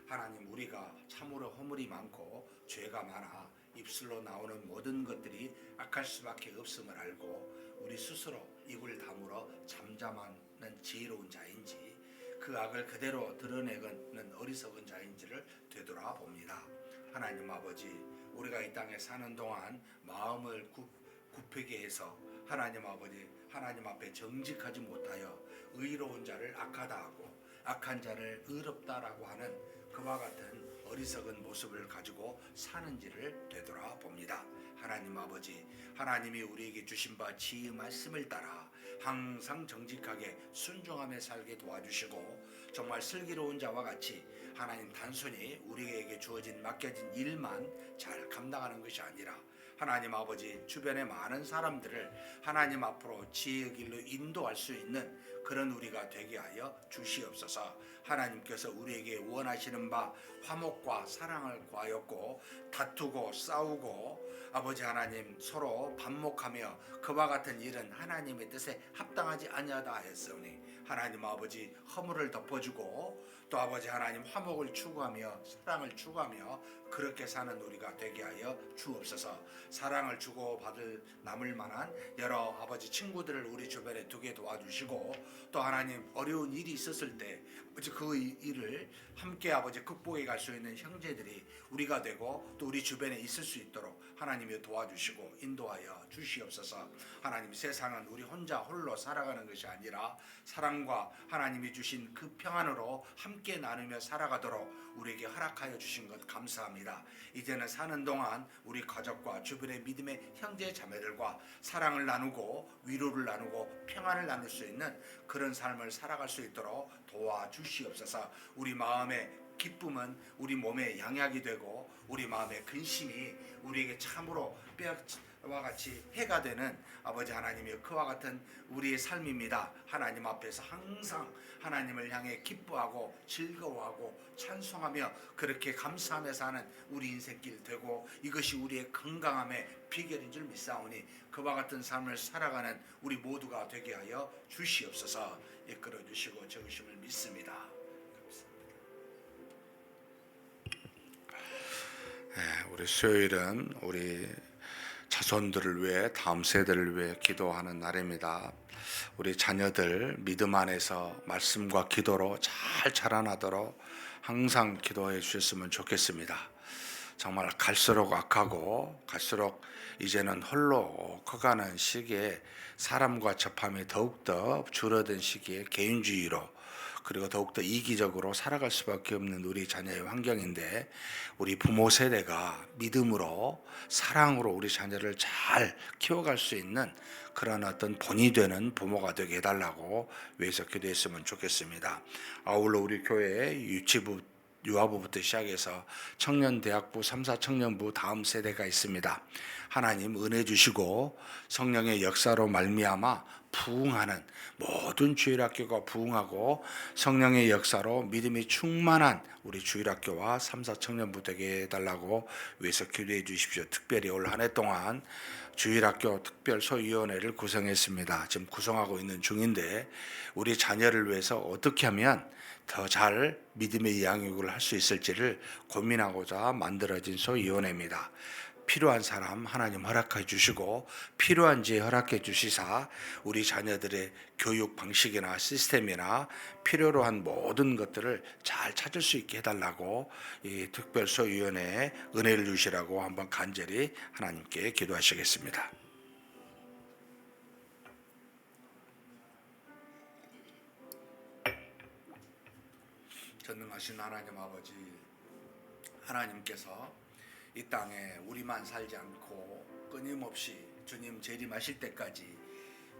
하나님, 우리가 참으로 허물이 많고 죄가 많아 입술로 나오는 모든 것들이 악할 수밖에 없음을 알고 우리 스스로 입을 다물어 잠잠하는 지혜로운 자인지, 그 악을 그대로 드러내는 어리석은 자인지를 되돌아봅니다. 하나님 아버지, 우리가 이 땅에 사는 동안 마음을 굽히게 해서 하나님 아버지, 하나님 앞에 정직하지 못하여 의로운 자를 악하다 하고 악한 자를 의롭다라고 하는 그와 같은 어리석은 모습을 가지고 사는지를 되돌아봅니다. 하나님 아버지, 하나님이 우리에게 주신 바 지혜 말씀을 따라 항상 정직하게 순종하며 살게 도와주시고, 정말 슬기로운 자와 같이 하나님 단순히 우리에게 주어진 맡겨진 일만 잘 감당하는 것이 아니라 하나님 아버지 주변의 많은 사람들을 하나님 앞으로 지혜의 길로 인도할 수 있는 그런 우리가 되게 하여 주시옵소서. 하나님께서 우리에게 원하시는 바 화목과 사랑을 구하였고, 다투고 싸우고 아버지 하나님 서로 반목하며 그와 같은 일은 하나님의 뜻에 합당하지 아니하다 하였으니, 하나님 아버지 허물을 덮어주고 또 아버지 하나님 화목을 추구하며 사랑을 추구하며 그렇게 사는 우리가 되게 하여 주옵소서. 사랑을 주고받을 남을 만한 여러 아버지 친구들을 우리 주변에 두게 도와주시고, 또 하나님 어려운 일이 있었을 때 아버지 그 일을 함께 아버지 극복해 갈 수 있는 형제들이 우리가 되고 또 우리 주변에 있을 수 있도록 하나님이 도와주시고 인도하여 주시옵소서. 하나님, 세상은 우리 혼자 홀로 살아가는 것이 아니라 사랑과 하나님이 주신 그 평안으로 함께 나누며 살아가도록 우리에게 허락하여 주신 것 감사합니다. 이제는 사는 동안 우리 가족과 주변의 믿음의 형제 자매들과 사랑을 나누고 위로를 나누고 평안을 나눌 수 있는 그런 삶을 살아갈 수 있도록 도와주시옵소서. 우리 마음의 기쁨은 우리 몸의 양약이 되고 우리 마음의 근심이 우리에게 참으로 뼈와 같이 해가 되는 아버지 하나님의 그와 같은 우리의 삶입니다. 하나님 앞에서 항상 하나님을 향해 기뻐하고 즐거워하고 찬송하며 그렇게 감사하며 사는 우리 인생길 되고, 이것이 우리의 건강함의 비결인 줄 믿사오니 그와 같은 삶을 살아가는 우리 모두가 되게 하여 주시옵소서. 이끌어 주시고 적으심을 믿습니다. 우리 수요일은 우리 자손들을 위해, 다음 세대를 위해 기도하는 날입니다. 우리 자녀들 믿음 안에서 말씀과 기도로 잘 자라나도록 항상 기도해 주셨으면 좋겠습니다. 정말 갈수록 악하고 갈수록 이제는 홀로 커가는 시기에 사람과 접함이 더욱더 줄어든 시기에 개인주의로 그리고 더욱더 이기적으로 살아갈 수밖에 없는 우리 자녀의 환경인데, 우리 부모 세대가 믿음으로 사랑으로 우리 자녀를 잘 키워갈 수 있는 그런 어떤 본이 되는 부모가 되게 해달라고 위해서 기도했으면 좋겠습니다. 아울러 우리 교회 유치부 유아부부터 시작해서 청년대학부 3사 청년부 다음 세대가 있습니다. 하나님 은혜 주시고 성령의 역사로 말미암아 부흥하는 모든 주일학교가 부흥하고 성령의 역사로 믿음이 충만한 우리 주일학교와 3사 청년부 되게 해달라고 위해서 기도해 주십시오. 특별히 올 한 해 동안 주일학교 특별소위원회를 구성했습니다. 지금 구성하고 있는 중인데, 우리 자녀를 위해서 어떻게 하면 더 잘 믿음의 양육을 할 수 있을지를 고민하고자 만들어진 소위원회입니다. 필요한 사람 하나님 허락해 주시고 필요한지 허락해 주시사 우리 자녀들의 교육 방식이나 시스템이나 필요로 한 모든 것들을 잘 찾을 수 있게 해달라고 이 특별소위원회에 은혜를 주시라고 한번 간절히 하나님께 기도하시겠습니다. 전능하신 하나님 아버지, 하나님께서 이 땅에 우리만 살지 않고 끊임없이 주님 재림하실 때까지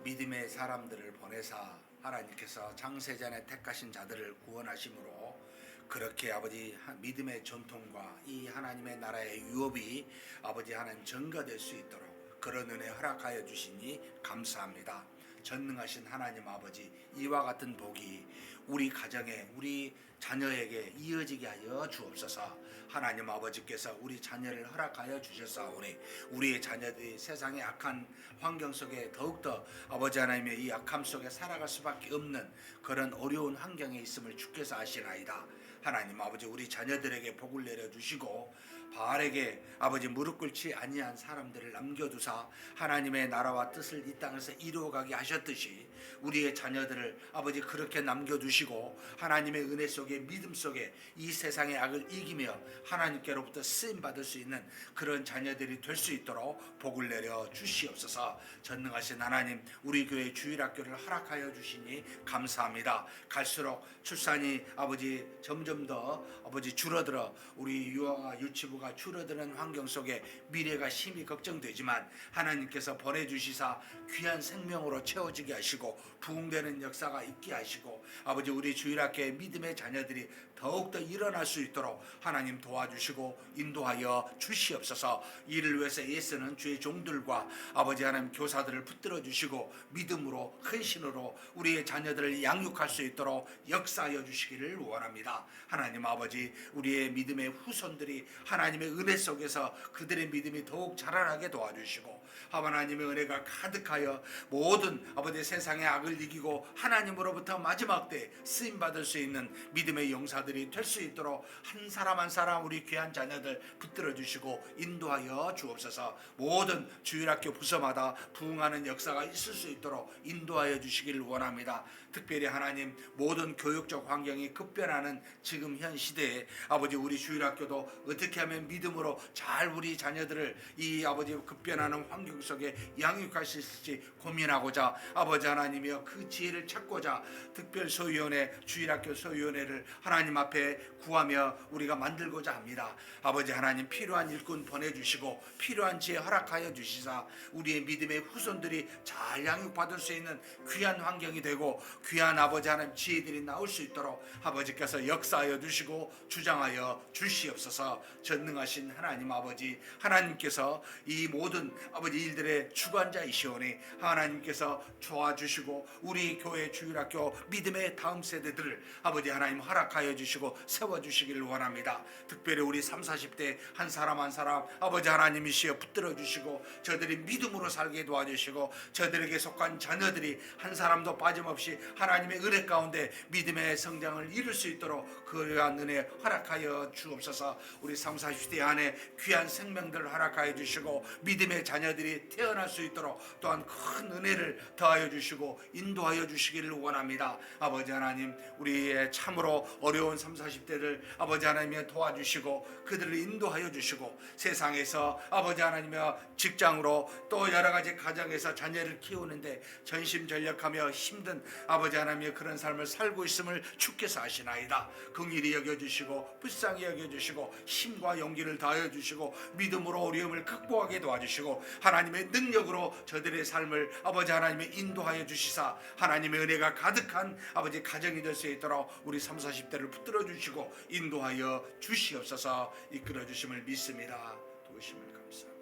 믿음의 사람들을 보내사 하나님께서 창세전에 택하신 자들을 구원하심으로 그렇게 아버지 믿음의 전통과 이 하나님의 나라의 유업이 아버지 하나님 전가될 수 있도록 그런 은혜 허락하여 주시니 감사합니다. 전능하신 하나님 아버지, 이와 같은 복이 우리 가정에 우리 자녀에게 이어지게 하여 주옵소서. 하나님 아버지께서 우리 자녀를 허락하여 주셨사오니 우리의 자녀들이 세상의 악한 환경 속에 더욱더 아버지 하나님의 이 악함 속에 살아갈 수밖에 없는 그런 어려운 환경에 있음을 주께서 아시나이다. 하나님 아버지, 우리 자녀들에게 복을 내려주시고 바알에게 아버지 무릎 꿇지 아니한 사람들을 남겨두사 하나님의 나라와 뜻을 이 땅에서 이루어가게 하셨듯이 우리의 자녀들을 아버지 그렇게 남겨두시고 하나님의 은혜 속에 믿음 속에 이 세상의 악을 이기며 하나님께로부터 쓰임받을 수 있는 그런 자녀들이 될 수 있도록 복을 내려 주시옵소서. 전능하신 하나님, 우리 교회 주일학교를 허락하여 주시니 감사합니다. 갈수록 출산이 아버지 점점 더 아버지 줄어들어 우리 유아와 유치부가 줄어드는 환경 속에 미래가 심히 걱정되지만 하나님께서 보내주시사 귀한 생명으로 채워지게 하시고 부흥되는 역사가 있게 하시고 아버지 우리 주일학교의 믿음의 자녀들이 더욱더 일어날 수 있도록 하나님 도와주시고 인도하여 주시옵소서. 이를 위해서 애쓰는 주의 종들과 아버지 하나님 교사들을 붙들어 주시고 믿음으로 헌신으로 우리의 자녀들을 양육할 수 있도록 역사하여 주시기를 원합니다. 하나님 아버지, 우리의 믿음의 후손들이 하나님의 은혜 속에서 그들의 믿음이 더욱 자라나게 도와주시고 하나님의 은혜가 가득하여 모든 아버지 세상의 악을 이기고 하나님으로부터 마지막 때 쓰임받을 수 있는 믿음의 용사들이 될 수 있도록 한 사람 한 사람 우리 귀한 자녀들 붙들어 주시고 인도하여 주옵소서. 모든 주일학교 부서마다 부흥하는 역사가 있을 수 있도록 인도하여 주시기를 원합니다. 특별히 하나님, 모든 교육적 환경이 급변하는 지금 현 시대에 아버지 우리 주일학교도 어떻게 하면 믿음으로 잘 우리 자녀들을 이 아버지 급변하는 환경 속에 양육할 수 있을지 고민하고자 아버지 하나님이여 그 지혜를 찾고자 특별소위원회 주일학교 소위원회를 하나님 앞에 구하며 우리가 만들고자 합니다. 아버지 하나님, 필요한 일꾼 보내주시고 필요한 지혜 허락하여 주시사 우리의 믿음의 후손들이 잘 양육받을 수 있는 귀한 환경이 되고 귀한 아버지 하나님 지혜들이 나올 수 있도록 아버지께서 역사하여 주시고 주장하여 주시옵소서. 전능하신 하나님 아버지, 하나님께서 이 모든 아버지 일들의 주관자이시오니 하나님께서 도와주시고 우리 교회 주일학교 믿음의 다음 세대들을 아버지 하나님 허락하여 주시고 세워주시기를 원합니다. 특별히 우리 30, 40대 한 사람 한 사람 아버지 하나님이시여 붙들어 주시고 저들이 믿음으로 살게 도와주시고 저들에게 속한 자녀들이 한 사람도 빠짐없이 하나님의 은혜 가운데 믿음의 성장을 이룰 수 있도록 그러한 은혜 허락하여 주옵소서. 우리 30, 40대 안에 귀한 생명들을 허락하여 주시고 믿음의 자녀들이 태어날 수 있도록 또한 큰 은혜를 더하여 주시고 인도하여 주시기를 원합니다. 아버지 하나님, 우리의 참으로 어려운 30, 40대를 아버지 하나님이 도와주시고 그들을 인도하여 주시고 세상에서 아버지 하나님의 직장으로 또 여러 가지 가정에서 자녀를 키우는데 전심전력하며 힘든 아버지 하나님의 그런 삶을 살고 있음을 주께서 아시나이다. 긍휼히 여겨주시고 불쌍히 여겨주시고 힘과 용기를 다하여 주시고 믿음으로 어려움을 극복하게 도와주시고 하나님의 능력으로 저들의 삶을 아버지 하나님의 인도하여 주시사 하나님의 은혜가 가득한 아버지 가정이 될 수 있도록 우리 30, 40대를 붙들어 주시고 인도하여 주시옵소서. 이끌어 주심을 믿습니다. 도우심을 감사합니다.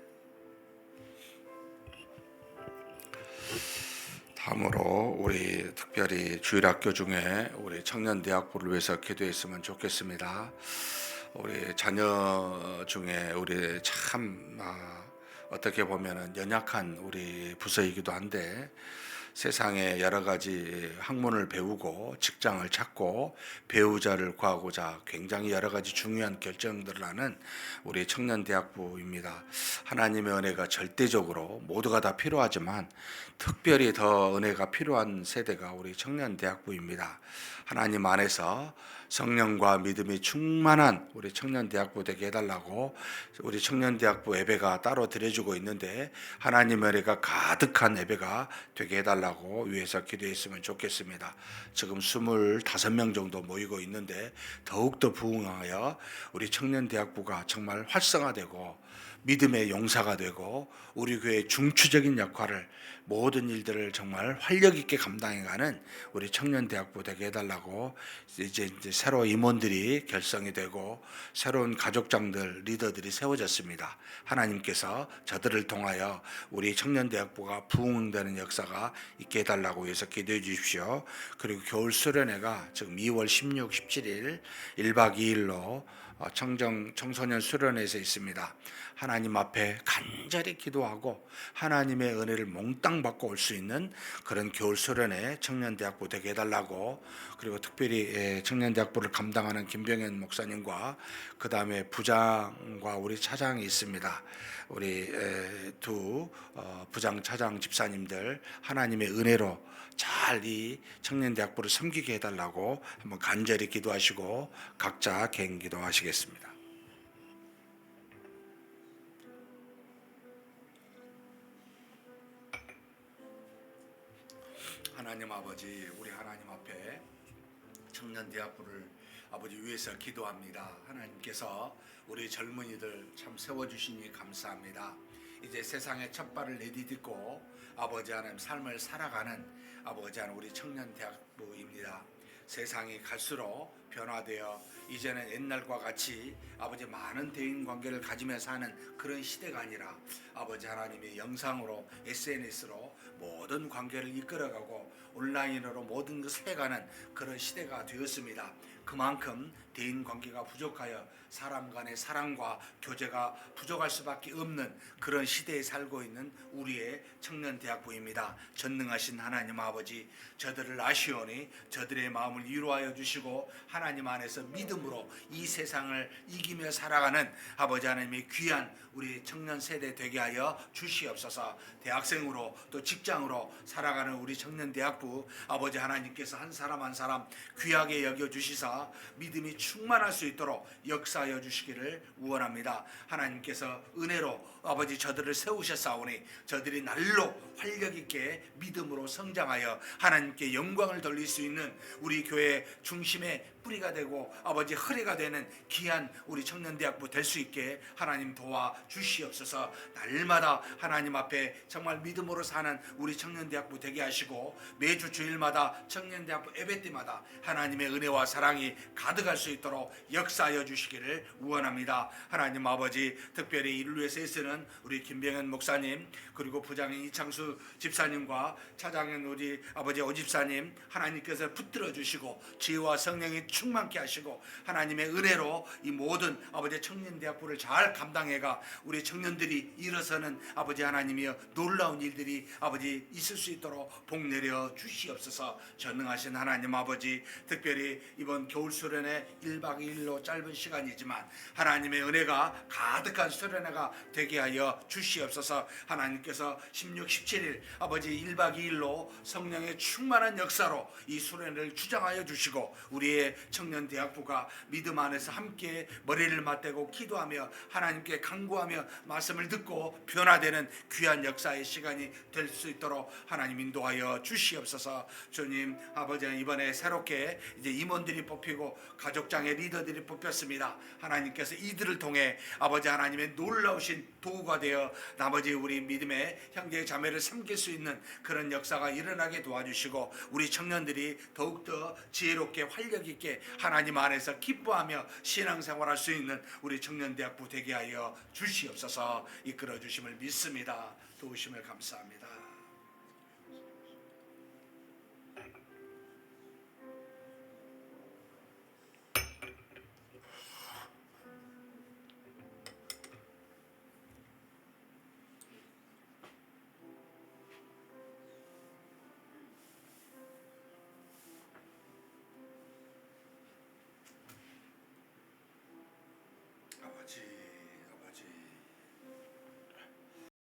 다음으로 우리 특별히 주일학교 중에 우리 청년대학부를 위해서 기도했으면 좋겠습니다. 우리 자녀 중에 우리 참 어떻게 보면은 연약한 우리 부서이기도 한데 세상에 여러 가지 학문을 배우고 직장을 찾고 배우자를 구하고자 굉장히 여러 가지 중요한 결정들을 하는 우리 청년대학부입니다. 하나님의 은혜가 절대적으로 모두가 다 필요하지만 특별히 더 은혜가 필요한 세대가 우리 청년대학부입니다. 하나님 안에서 성령과 믿음이 충만한 우리 청년대학부 되게 해달라고 우리 청년대학부 예배가 따로 드려주고 있는데 하나님의 은혜가 가득한 예배가 되게 해달라고 위해서 기도했으면 좋겠습니다. 지금 25명 정도 모이고 있는데 더욱더 부흥하여 우리 청년대학부가 정말 활성화되고 믿음의 용사가 되고 우리 교회의 중추적인 역할을 모든 일들을 정말 활력 있게 감당해가는 우리 청년대학부 되게 해달라고 이제 새로 임원들이 결성이 되고 새로운 가족장들 리더들이 세워졌습니다. 하나님께서 저들을 통하여 우리 청년대학부가 부흥되는 역사가 있게 해달라고 해서 기도해 주십시오. 그리고 겨울 수련회가 지금 2월 16, 17일 1박 2일로 청소년 수련회에서 있습니다. 하나님 앞에 간절히 기도하고 하나님의 은혜를 몽땅 받고 올 수 있는 그런 겨울 수련회 청년대학부 되게 해달라고, 그리고 특별히 청년대학부를 감당하는 김병현 목사님과 그 다음에 부장과 우리 차장이 있습니다. 우리 두 부장 차장 집사님들 하나님의 은혜로 잘 이 청년대학부를 섬기게 해달라고 한번 간절히 기도하시고 각자 개인 기도하시겠습니다. 하나님 아버지, 우리 하나님 앞에 청년대학부를 아버지 위해서 기도합니다. 하나님께서 우리 젊은이들 참 세워주시니 감사합니다. 이제 세상에 첫 발을 내디딛고 아버지 하나님 삶을 살아가는 아버지 하나님 우리 청년대학부입니다. 세상이 갈수록 변화되어 이제는 옛날과 같이 아버지 많은 대인관계를 가지면서 사는 그런 시대가 아니라 아버지 하나님의 영상으로 SNS로 모든 관계를 이끌어가고 온라인으로 모든 것을 해가는 그런 시대가 되었습니다. 그만큼 대인관계가 부족하여 사람 간의 사랑과 교제가 부족할 수밖에 없는 그런 시대에 살고 있는 우리의 청년대학부입니다. 전능하신 하나님 아버지, 저들을 아시오니 저들의 마음을 위로하여 주시고 하나님 안에서 믿음으로 이 세상을 이기며 살아가는 아버지 하나님의 귀한 우리 청년 세대 되게 하여 주시옵소서. 대학생으로 또 직장으로 살아가는 우리 청년대학부 아버지 하나님께서 한 사람 한 사람 귀하게 여겨주시사 믿음이 충만할 수 있도록 역사하여 주시기를 원합니다. 하나님께서 은혜로 아버지 저들을 세우셨사오니 저들이 날로 활력 있게 믿음으로 성장하여 하나님께 영광을 돌릴 수 있는 우리 교회 중심의 뿌리가 되고 아버지 허리가 되는 귀한 우리 청년대학부 될 수 있게 하나님 도와 주시옵소서. 날마다 하나님 앞에 정말 믿음으로 사는 우리 청년대학부 되게 하시고 매주 주일마다 청년대학부 예배 때마다 하나님의 은혜와 사랑이 가득할 수 있도록 역사하여 주시기를 원합니다. 하나님 아버지, 특별히 이를 위해서 애쓰는 우리 김병현 목사님, 그리고 부장인 이창수 집사님과 차장인 우리 아버지 오집사님 하나님께서 붙들어 주시고 지혜와 성령이 충만케 하시고 하나님의 은혜로 이 모든 아버지 청년대학부를 잘 감당해가 우리 청년들이 일어서는 아버지 하나님이여 놀라운 일들이 아버지 있을 수 있도록 복 내려 주시옵소서. 전능하신 하나님 아버지, 특별히 이번 겨울 수련회 1박 2일로 짧은 시간이지만 하나님의 은혜가 가득한 수련회가 되게 하여 주시옵소서. 하나님께서 16, 17일 아버지 1박 2일로 성령의 충만한 역사로 이 수련회를 주장하여 주시고 우리의 청년대학부가 믿음 안에서 함께 머리를 맞대고 기도하며 하나님께 간구하며 말씀을 듣고 변화되는 귀한 역사의 시간이 될 수 있도록 하나님 인도하여 주시옵소서. 주님 아버지, 이번에 새롭게 이제 임원들이 뽑히고 가족장의 리더들이 뽑혔습니다. 하나님께서 이들을 통해 아버지 하나님의 놀라우신 도구가 되어 나머지 우리 믿음의 형제 자매를 섬길 수 있는 그런 역사가 일어나게 도와주시고 우리 청년들이 더욱더 지혜롭게 활력 있게 하나님 안에서 기뻐하며 신앙생활할 수 있는 우리 청년대학부 되게 하여 주시옵소서. 이끌어 주심을 믿습니다. 도우심을 감사합니다. 아버지,